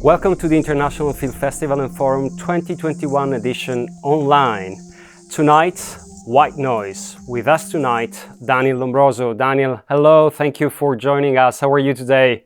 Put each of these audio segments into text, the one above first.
Welcome to the International Film Festival and Forum 2021 edition online. Tonight, White Noise. With us tonight, Daniel Lombroso. Daniel, hello, thank you for joining us. How are you today?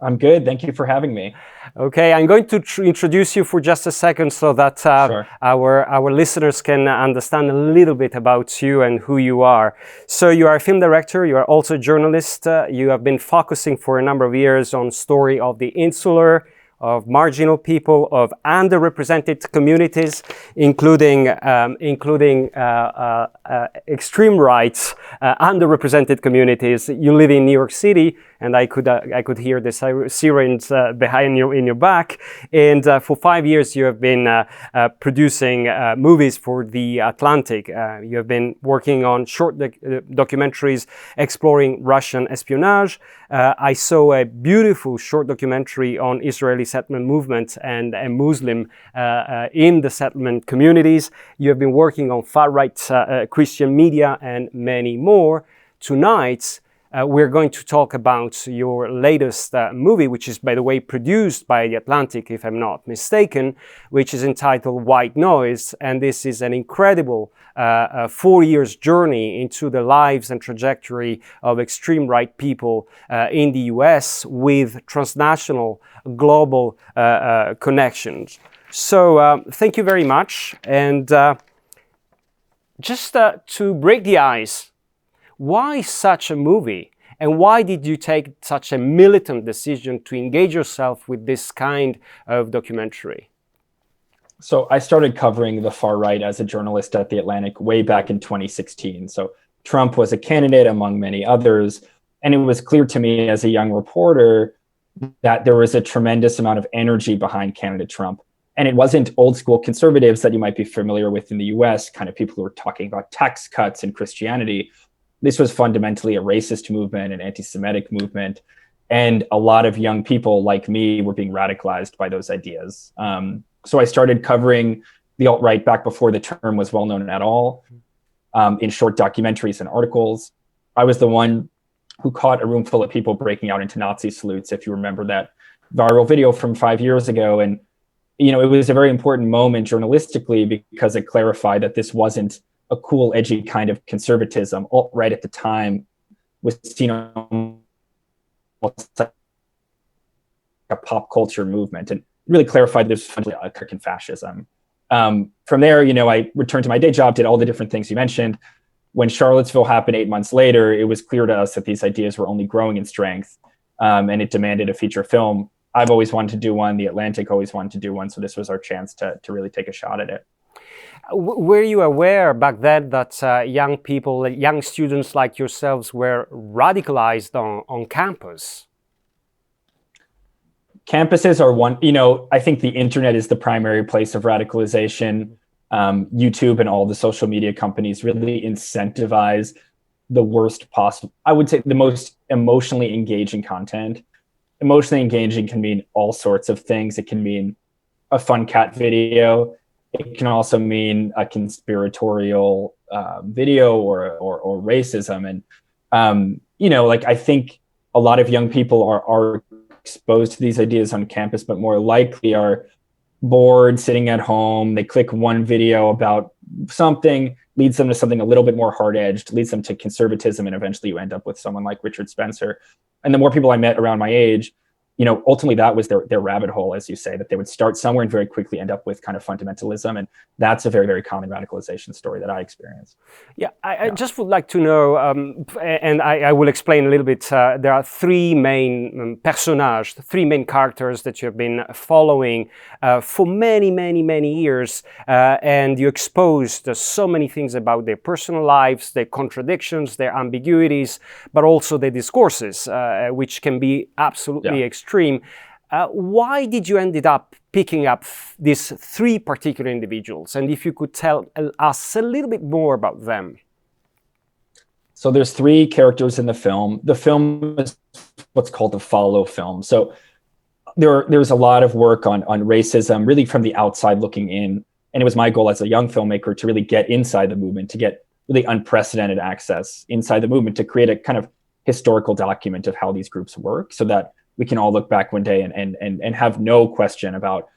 I'm good, thank you for having me. Okay, I'm going to introduce you for just a second so that Sure. our listeners can understand a little bit about you and who you are. So you are a film director, you are also a journalist. You have been focusing for a number of years on story of the insular, of marginal people, of underrepresented communities, including extreme rights, underrepresented communities. You live in New York City, and I could hear the sirens behind you in your back. And for 5 years, you have been producing movies for the Atlantic. You have been working on short documentaries exploring Russian espionage. I saw a beautiful short documentary on Israeli settlement movement and Muslim in the settlement communities. You have been working on far-right Christian media and many more. Tonight, we're going to talk about your latest movie, which is, by the way, produced by the Atlantic, if I'm not mistaken, which is entitled White Noise. And this is an incredible 4 years journey into the lives and trajectory of extreme right people in the US with transnational global connections. So thank you very much. And just to break the ice, why such a movie? And why did you take such a militant decision to engage yourself with this kind of documentary? So I started covering the far right as a journalist at the Atlantic way back in 2016. So Trump was a candidate among many others. And it was clear to me as a young reporter that there was a tremendous amount of energy behind candidate Trump. And it wasn't old school conservatives that you might be familiar with in the US, kind of people who were talking about tax cuts and Christianity. This was fundamentally a racist movement, an anti-Semitic movement. And a lot of young people like me were being radicalized by those ideas. So I started covering the alt-right back before the term was well known at all, in short documentaries and articles. I was the one who caught a room full of people breaking out into Nazi salutes, if you remember that viral video from 5 years ago. And, you know, it was a very important moment journalistically because it clarified that this wasn't a cool, edgy kind of conservatism. Alt-right at the time was seen almost like a pop culture movement, and really clarified this was American fascism. From there, you know, I returned to my day job, did all the different things you mentioned. When Charlottesville happened 8 months later, it was clear to us that these ideas were only growing in strength, and it demanded a feature film. I've always wanted to do one. The Atlantic always wanted to do one. So this was our chance to really take a shot at it. Were you aware back then that young people, young students like yourselves were radicalized on campus? Campuses are one, you know, I think the internet is the primary place of radicalization. YouTube and all the social media companies really incentivize the worst possible, I would say the most emotionally engaging content. Emotionally engaging can mean all sorts of things. It can mean a fun cat video. It can also mean a conspiratorial video or racism. And, you know, like I think a lot of young people are exposed to these ideas on campus, but more likely are bored, sitting at home. They click one video about something, leads them to something a little bit more hard-edged, leads them to conservatism, and eventually you end up with someone like Richard Spencer. And the more people I met around my age, you know, ultimately that was their rabbit hole, as you say, that they would start somewhere and very quickly end up with kind of fundamentalism. And that's a very, very common radicalization story that I experienced. Yeah, I just would like to know, and I will explain a little bit, there are three main personages, three main characters that you have been following for many, many, many years. And you exposed so many things about their personal lives, their contradictions, their ambiguities, but also their discourses, which can be absolutely extreme. Why did you ended up picking up these three particular individuals? And if you could tell us a little bit more about them. So there's three characters in the film. The film is what's called the follow film. So there's a lot of work on racism, really from the outside looking in. And it was my goal as a young filmmaker to really get inside the movement, to get really unprecedented access inside the movement, to create a kind of historical document of how these groups work, so that we can all look back one day and have no question about,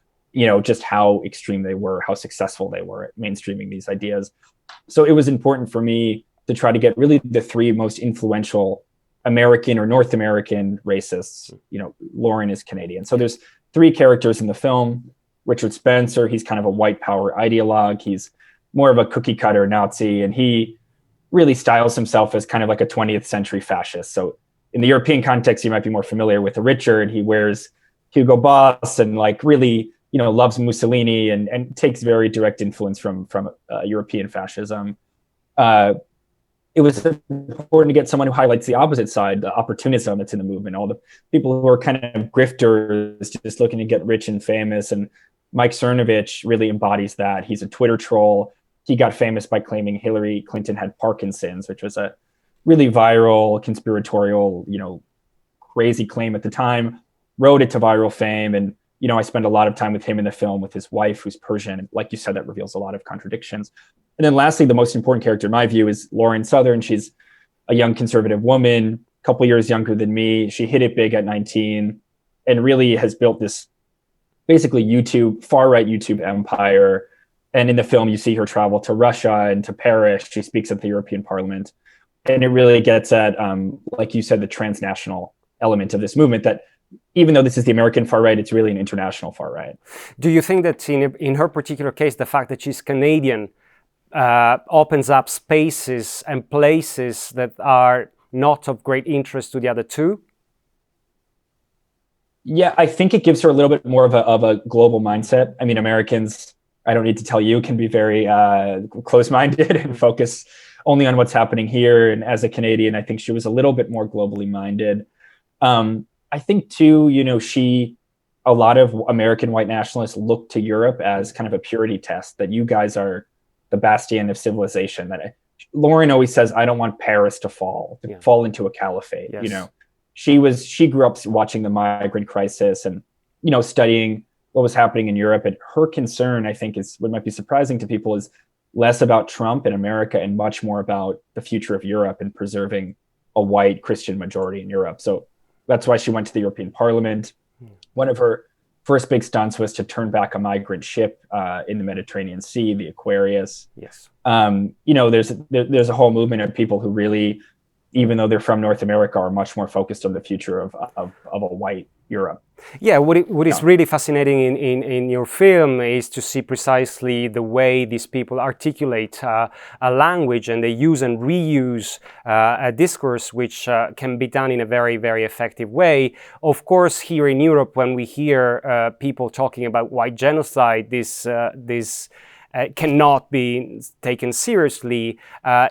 just how extreme they were, how successful they were at mainstreaming these ideas. So it was important for me to try to get really the three most influential American or North American racists. Lauren is Canadian. So there's three characters in the film. Richard Spencer, he's kind of a white power ideologue. He's more of a cookie cutter Nazi, and he really styles himself as kind of like a 20th century fascist. So in the European context, you might be more familiar with Richard. He wears Hugo Boss and like really, loves Mussolini and takes very direct influence from European fascism. It was important to get someone who highlights the opposite side, the opportunism that's in the movement, all the people who are kind of grifters, just looking to get rich and famous. And Mike Cernovich really embodies that. He's a Twitter troll. He got famous by claiming Hillary Clinton had Parkinson's, which was a really viral, conspiratorial, crazy claim at the time, rode it to viral fame. And, I spent a lot of time with him in the film with his wife, who's Persian. And like you said, that reveals a lot of contradictions. And then lastly, the most important character in my view is Lauren Southern. She's a young conservative woman, a couple years younger than me. She hit it big at 19 and really has built this basically far-right YouTube empire. And in the film, you see her travel to Russia and to Paris. She speaks at the European Parliament. And it really gets at, like you said, the transnational element of this movement, that even though this is the American far right, it's really an international far right. Do you think that in her particular case, the fact that she's Canadian opens up spaces and places that are not of great interest to the other two? Yeah, I think it gives her a little bit more of a global mindset. I mean, Americans, I don't need to tell you, can be very close-minded and focus only on what's happening here. And as a Canadian, I think she was a little bit more globally minded. I think too, a lot of American white nationalists look to Europe as kind of a purity test, that you guys are the bastion of civilization. Lauren always says, I don't want Paris to fall into a caliphate. Yes. She grew up watching the migrant crisis and, studying what was happening in Europe. And her concern, I think, is what might be surprising to people, is less about Trump and America and much more about the future of Europe and preserving a white Christian majority in Europe. So that's why she went to the European Parliament. One of her first big stunts was to turn back a migrant ship in the Mediterranean Sea, the Aquarius. Yes. There's a whole movement of people who really, even though they're from North America, are much more focused on the future of a white Europe. Yeah, what is really fascinating in your film is to see precisely the way these people articulate a language, and they use and reuse a discourse which can be done in a very, very effective way. Of course, here in Europe, when we hear people talking about white genocide, this cannot be taken seriously.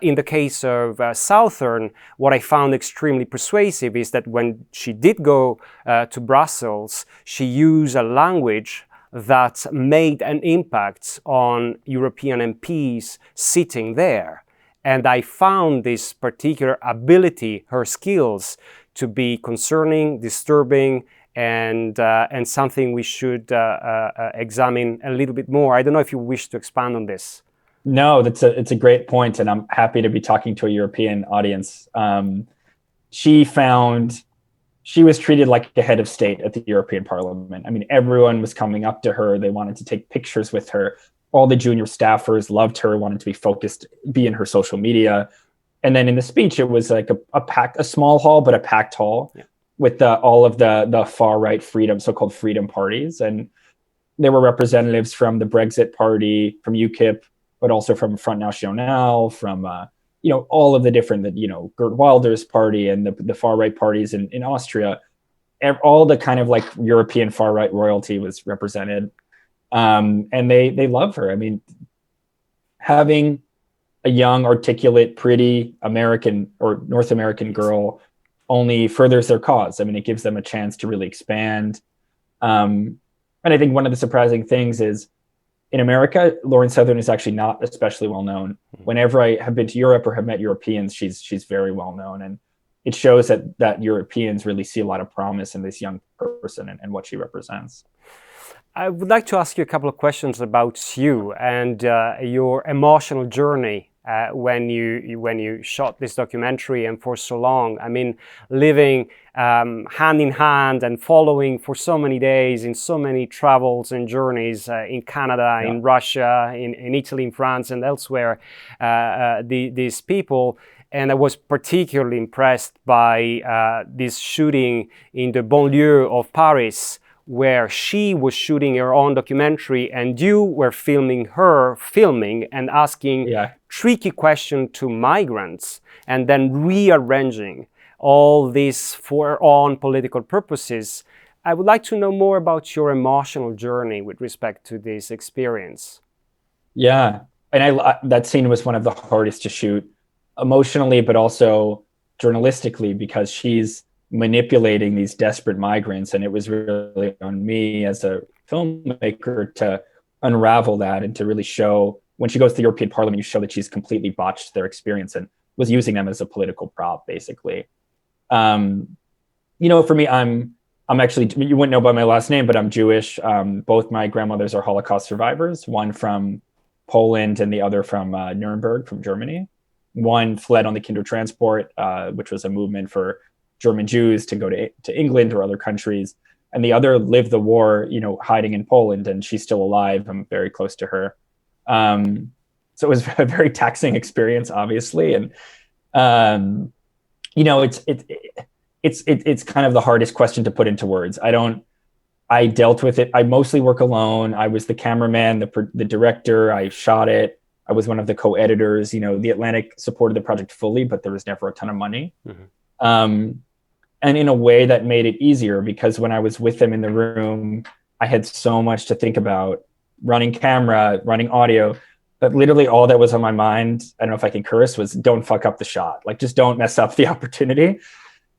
In the case of Southern, what I found extremely persuasive is that when she did go to Brussels, she used a language that made an impact on European MPs sitting there. And I found this particular ability, her skills, to be concerning, disturbing, and something we should examine a little bit more. I don't know if you wish to expand on this. No, it's a great point, and I'm happy to be talking to a European audience. She was treated like a head of state at the European Parliament. I mean, everyone was coming up to her. They wanted to take pictures with her. All the junior staffers loved her, wanted to be focused, be in her social media. And then in the speech, it was like a small hall, but a packed hall. Yeah. With all of the far right so-called freedom parties. And there were representatives from the Brexit party, from UKIP, but also from Front National, from all of the different, Geert Wilders party and the far right parties in Austria. All the kind of like European far right royalty was represented. And they love her. I mean, having a young, articulate, pretty American or North American girl only furthers their cause. I mean, it gives them a chance to really expand. And I think one of the surprising things is in America, Lauren Southern is actually not especially well known. Whenever I have been to Europe or have met Europeans, she's very well known. And it shows that Europeans really see a lot of promise in this young person and what she represents. I would like to ask you a couple of questions about you and your emotional journey when you shot this documentary, and for so long. I mean, living hand in hand and following for so many days in so many travels and journeys in Canada, in Russia, in Italy, in France, and elsewhere, these people. And I was particularly impressed by this shooting in the banlieue of Paris, where she was shooting her own documentary and you were filming and asking tricky questions to migrants, and then rearranging all this for her own political purposes. I would like to know more about your emotional journey with respect to this experience. Yeah, and that scene was one of the hardest to shoot emotionally, but also journalistically, because she's manipulating these desperate migrants, and it was really on me as a filmmaker to unravel that and to really show, when she goes to the European Parliament, you show that she's completely botched their experience and was using them as a political prop, basically. For me, I'm actually, you wouldn't know by my last name, but I'm Jewish. Both my grandmothers are Holocaust survivors, one from Poland and the other from Nuremberg, from Germany. One fled on the Kindertransport, which was a movement for German Jews to go to England or other countries, and the other lived the war, hiding in Poland, and she's still alive. I'm very close to her. So it was a very taxing experience, obviously, and it's kind of the hardest question to put into words. I dealt with it. I mostly work alone. I was the cameraman, the director. I shot it. I was one of the co-editors. The Atlantic supported the project fully, but there was never a ton of money. Mm-hmm. And in a way that made it easier, because when I was with them in the room, I had so much to think about, running camera, running audio, but literally all that was on my mind, I don't know if I can curse, was don't fuck up the shot. Like, just don't mess up the opportunity.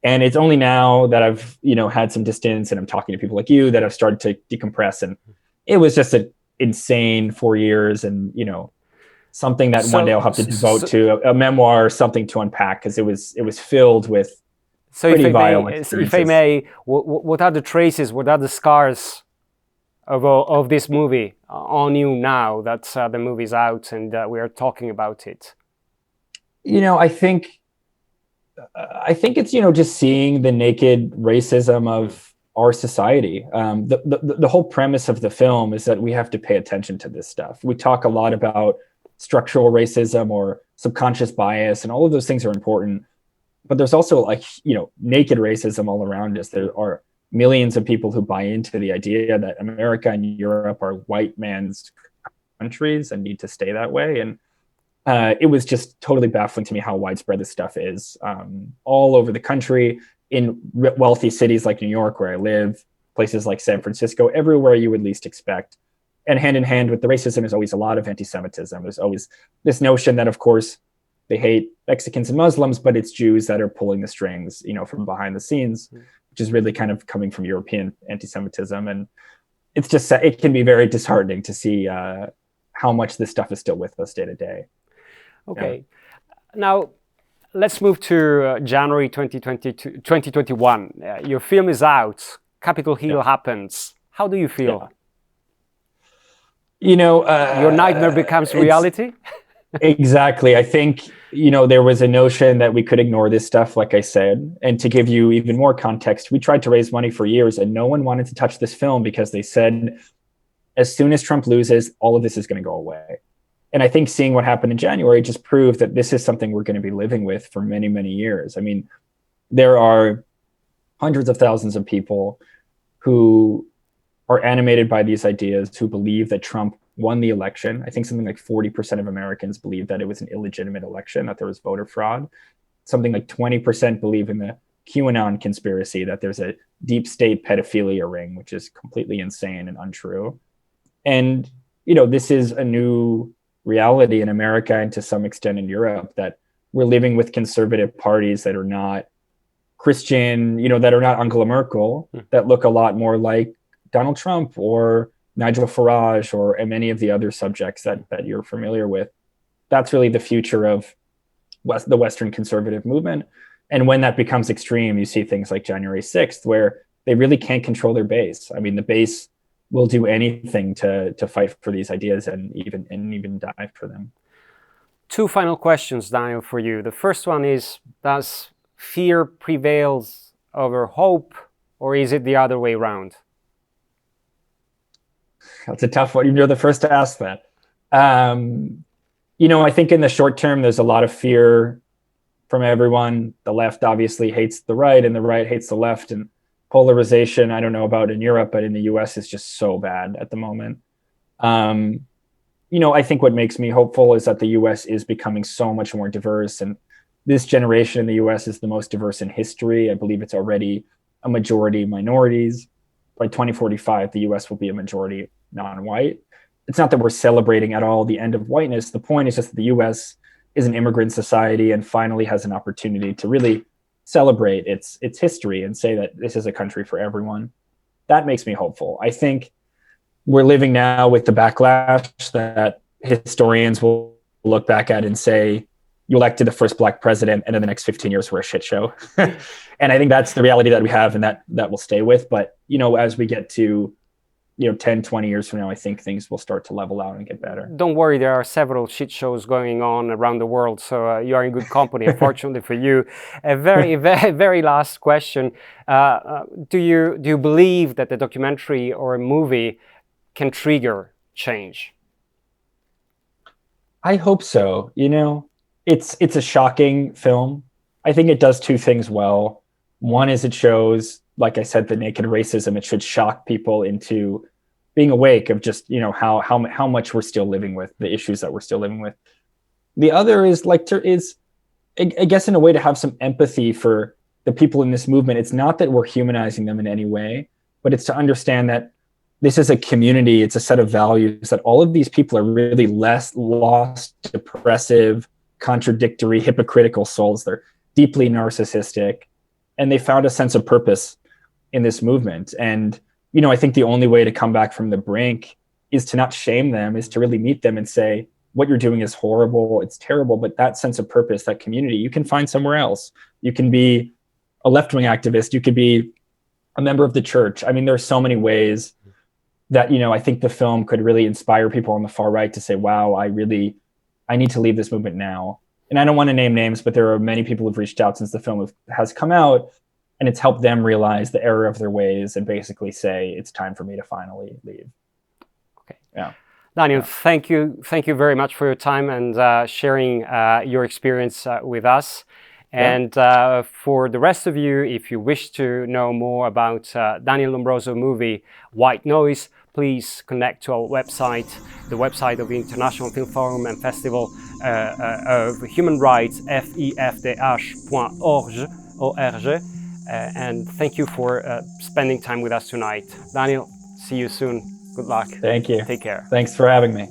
And it's only now that I've, had some distance and I'm talking to people like you that I've started to decompress. And it was just an insane 4 years, and, something that one day I'll have to devote to a memoir or something to unpack, because it was filled with pretty violent experiences. If I may, what are the traces, what are the scars of this movie on you now that the movie's out and we are talking about it? I think it's, just seeing the naked racism of our society. The whole premise of the film is that we have to pay attention to this stuff. We talk a lot about structural racism or subconscious bias, and all of those things are important. But there's also naked racism all around us. There are millions of people who buy into the idea that America and Europe are white man's countries and need to stay that way. And it was just totally baffling to me how widespread this stuff is, all over the country, in wealthy cities like New York, where I live, places like San Francisco, everywhere you would least expect. And hand in hand with the racism is always a lot of anti-Semitism. There's always this notion that, of course, they hate Mexicans and Muslims, but it's Jews that are pulling the strings, from behind the scenes, which is really kind of coming from European anti-Semitism. And it's just, it can be very disheartening to see how much this stuff is still with us day to day. Okay. Now, let's move to January 2021. Your film is out. Capitol Hill happens. How do you feel? Your nightmare becomes reality? Exactly. I think, there was a notion that we could ignore this stuff, like I said. And to give you even more context, we tried to raise money for years and no one wanted to touch this film, because they said, as soon as Trump loses, all of this is going to go away. And I think seeing what happened in January just proved that this is something we're going to be living with for many, many years. I mean, there are hundreds of thousands of people who are animated by these ideas, who believe that Trump won the election. I think something like 40% of Americans believe that it was an illegitimate election, that there was voter fraud. Something like 20% believe in the QAnon conspiracy, that there's a deep state pedophilia ring, which is completely insane and untrue. And, this is a new reality in America and to some extent in Europe, that we're living with conservative parties that are not Christian, that are not Angela Merkel, that look a lot more like Donald Trump or Nigel Farage or many of the other subjects that you're familiar with. That's really the future of the Western conservative movement. And when that becomes extreme, you see things like January 6th, where they really can't control their base. I mean, the base will do anything to fight for these ideas and even die for them. Two final questions, Daniel, for you. The first one is, does fear prevails over hope, or is it the other way around? That's a tough one. You're the first to ask that. I think in the short term, there's a lot of fear from everyone. The left obviously hates the right, and the right hates the left. And polarization, I don't know about in Europe, but in the US is just so bad at the moment. I think what makes me hopeful is that the US is becoming so much more diverse. And this generation in the US is the most diverse in history. I believe it's already a majority minorities. By 2045, the US will be a majority non-white. It's not that we're celebrating at all the end of whiteness. The point is just that the US is an immigrant society and finally has an opportunity to really celebrate its history and say that this is a country for everyone. That makes me hopeful. I think we're living now with the backlash that historians will look back at and say, you elected the first Black president, and then the next 15 years were a shit show. And I think that's the reality that we have, and that we'll stay with. But, as we get to 10, 20 years from now, I think things will start to level out and get better. Don't worry, there are several shit shows going on around the world, so you are in good company, unfortunately for you. A very, very, very last question. Do you believe that a documentary or a movie can trigger change? I hope so. It's a shocking film. I think it does two things well. One is it shows, like I said, the naked racism. It should shock people into being awake of just, how much we're still living with, the issues that we're still living with. The other is I guess in a way to have some empathy for the people in this movement. It's not that we're humanizing them in any way, but it's to understand that this is a community. It's a set of values that all of these people are really less lost, depressive, contradictory, hypocritical souls. They're deeply narcissistic, and they found a sense of purpose in this movement. And, I think the only way to come back from the brink is to not shame them, is to really meet them and say, what you're doing is horrible, it's terrible, but that sense of purpose, that community, you can find somewhere else. You can be a left-wing activist, you could be a member of the church. I mean, there are so many ways that, I think the film could really inspire people on the far right to say, wow, I need to leave this movement now. And I don't want to name names, but there are many people who've reached out since the film has come out, and it's helped them realize the error of their ways and basically say, it's time for me to finally leave. Okay. Yeah. Daniel, thank you very much for your time and sharing your experience with us. And for the rest of you, if you wish to know more about Daniel Lombroso movie, White Noise, please connect to our website, the website of the International Film Forum and Festival of Human Rights, FIFDH.org. And thank you for spending time with us tonight. Daniel, see you soon. Good luck. Thank you. Take care. Thanks for having me.